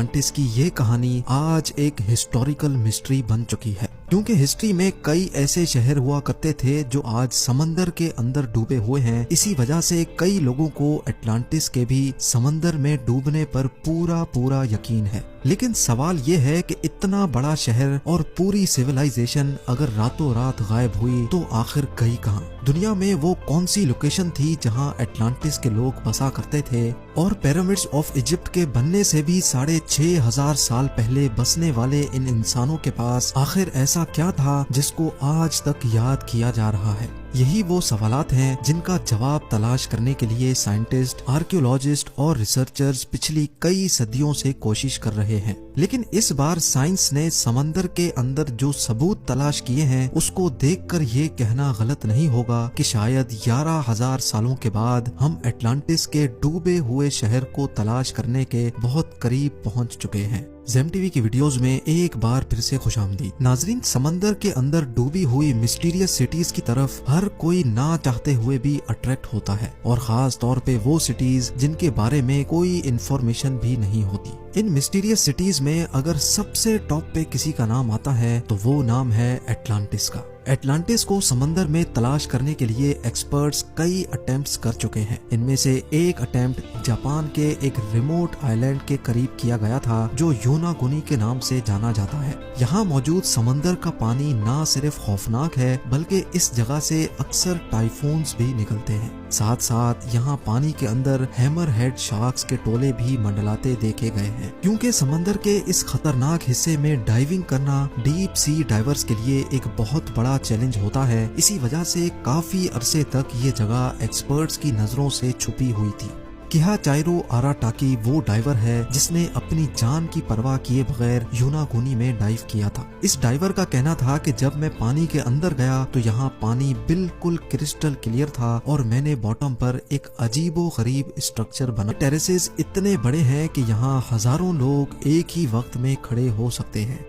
Atlantis की ये कहानी आज एक हिस्टोरिकल मिस्ट्री बन चुकी है, क्योंकि हिस्ट्री में कई ऐसे शहर हुआ करते थे जो आज समंदर के अंदर डूबे हुए हैं। इसी वजह से कई लोगों को एटलांटिस के भी समंदर में डूबने पर पूरा यकीन है। लेकिन सवाल ये है कि इतना बड़ा शहर और पूरी सिविलाइजेशन अगर रातों रात गायब हुई तो आखिर गई कहाँ? दुनिया में वो कौन सी लोकेशन थी जहाँ एटलांटिस के लोग बसा करते थे? और पिरामिड्स ऑफ इजिप्ट के बनने से भी 6500 साल पहले बसने वाले इन इंसानों के पास आखिर ऐसा क्या था जिसको आज तक याद किया जा रहा है? यही वो सवालात हैं जिनका जवाब तलाश करने के लिए साइंटिस्ट, आर्कियोलॉजिस्ट और रिसर्चर्स पिछली कई सदियों से कोशिश कर रहे हैं। लेकिन इस बार साइंस ने समंदर के अंदर जो सबूत तलाश किए हैं उसको देखकर ये कहना गलत नहीं होगा कि शायद 11,000 सालों के बाद हम एटलांटिस के डूबे हुए शहर को तलाश करने के बहुत करीब पहुंच चुके हैं। जेम टीवी की वीडियोस में एक बार फिर से खुशामदीद। नाजरीन, समंदर के अंदर डूबी हुई मिस्टीरियस सिटीज की तरफ हर कोई ना चाहते हुए भी अट्रैक्ट होता है, और खास तौर पे वो सिटीज जिनके बारे में कोई इंफॉर्मेशन भी नहीं होती। इन मिस्टीरियस सिटीज में अगर सबसे टॉप पे किसी का नाम आता है तो वो नाम है एटलांटिस का। एटलांटिस को समंदर में तलाश करने के लिए एक्सपर्ट्स कई अटेम्प्ट्स कर चुके हैं। इनमें से एक अटेम्प्ट जापान के एक रिमोट आइलैंड के करीब किया गया था जो योनागुनी के नाम से जाना जाता है। यहाँ मौजूद समंदर का पानी ना सिर्फ खौफनाक है बल्कि इस जगह से अक्सर टाइफून्स भी निकलते हैं। साथ साथ यहाँ पानी के अंदर हैमर हेड शार्क्स के टोले भी मंडलाते देखे गए हैं। क्योंकि समंदर के इस खतरनाक हिस्से में डाइविंग करना डीप सी डाइवर्स के लिए एक बहुत बड़ा चैलेंज होता है। इसी वजह से काफी अरसे तक ये जगह एक्सपर्ट्स की नजरों से छुपी हुई थी। किहाचाइरो आराटाकी वो डाइवर है जिसने अपनी जान की परवाह किए बगैर योनागुनी में डाइव किया था। इस डाइवर का कहना था कि जब मैं पानी के अंदर गया तो यहाँ पानी बिल्कुल क्रिस्टल क्लियर था और मैंने बॉटम पर एक अजीबो गरीब स्ट्रक्चर बना। टेरेसेस इतने बड़े हैं कि यहाँ हजारों लोग एक ही वक्त में खड़े हो सकते हैं।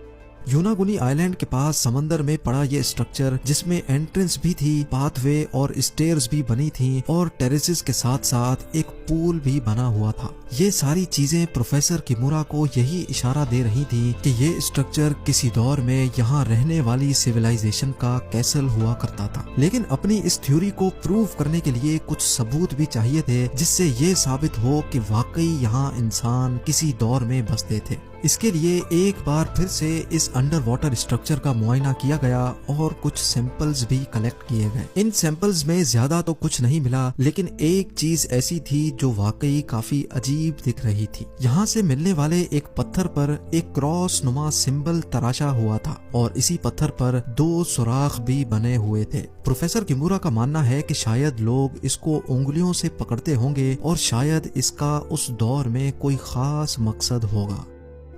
योनागुनी आइलैंड के पास समंदर में पड़ा ये स्ट्रक्चर, जिसमें एंट्रेंस भी थी, पाथवे और स्टेयर्स भी बनी थी और टेरेसेस के साथ साथ एक पूल भी बना हुआ था। ये सारी चीजें प्रोफेसर किमुरा को यही इशारा दे रही थी कि ये स्ट्रक्चर किसी दौर में यहाँ रहने वाली सिविलाइजेशन का कैसल हुआ करता था। लेकिन अपनी इस थ्योरी को प्रूव करने के लिए कुछ सबूत भी चाहिए थे जिससे ये साबित हो कि वाकई यहाँ इंसान किसी दौर में बसते थे। इसके लिए एक बार फिर से इस अंडर वाटर स्ट्रक्चर का मुआयना किया गया और कुछ सैंपल्स भी कलेक्ट किए गए। इन सैंपल्स में ज्यादा तो कुछ नहीं मिला, लेकिन एक चीज ऐसी थी जो वाकई काफी अजीब दिख रही थी। यहाँ से मिलने वाले एक पत्थर पर एक क्रॉस नुमा सिंबल तराशा हुआ था और इसी पत्थर पर 2 सुराख भी बने हुए थे। प्रोफेसर किमुरा का मानना है कि शायद लोग इसको उंगलियों से पकड़ते होंगे और शायद इसका उस दौर में कोई खास मकसद होगा।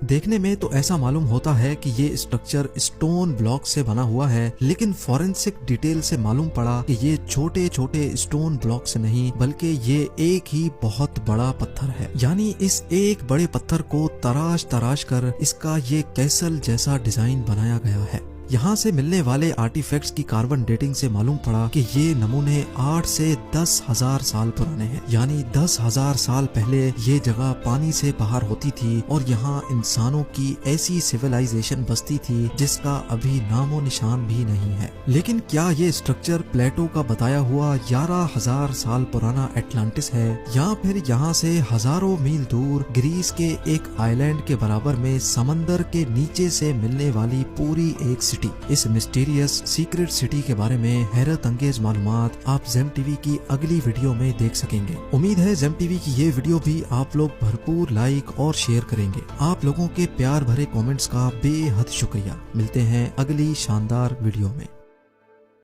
देखने में तो ऐसा मालूम होता है कि ये स्ट्रक्चर स्टोन ब्लॉक से बना हुआ है, लेकिन फॉरेंसिक डिटेल से मालूम पड़ा कि ये छोटे छोटे स्टोन ब्लॉक से नहीं बल्कि ये एक ही बहुत बड़ा पत्थर है। यानी इस एक बड़े पत्थर को तराश कर इसका ये कैसल जैसा डिजाइन बनाया गया है। यहाँ से मिलने वाले आर्टिफैक्ट्स की कार्बन डेटिंग से मालूम पड़ा कि ये नमूने 8 से 10,000 साल पुराने हैं। यानी 10,000 साल पहले ये जगह पानी से बाहर होती थी और यहाँ इंसानों की ऐसी सिविलाइजेशन बसती थी जिसका अभी नामो निशान भी नहीं है। लेकिन क्या ये स्ट्रक्चर प्लेटो का बताया हुआ 11,000 साल पुराना एटलांटिस है, या फिर यहाँ से हजारों मील दूर ग्रीस के एक आइलैंड के बराबर में समंदर के नीचे से मिलने वाली पूरी एक सिटी? इस मिस्टीरियस सीक्रेट सिटी के बारे में हैरत अंगेज मालूमात आप जेम टीवी की अगली वीडियो में देख सकेंगे। उम्मीद है जेम टीवी की ये वीडियो भी आप लोग भरपूर लाइक और शेयर करेंगे। आप लोगों के प्यार भरे कमेंट्स का बेहद शुक्रिया। मिलते हैं अगली शानदार वीडियो में।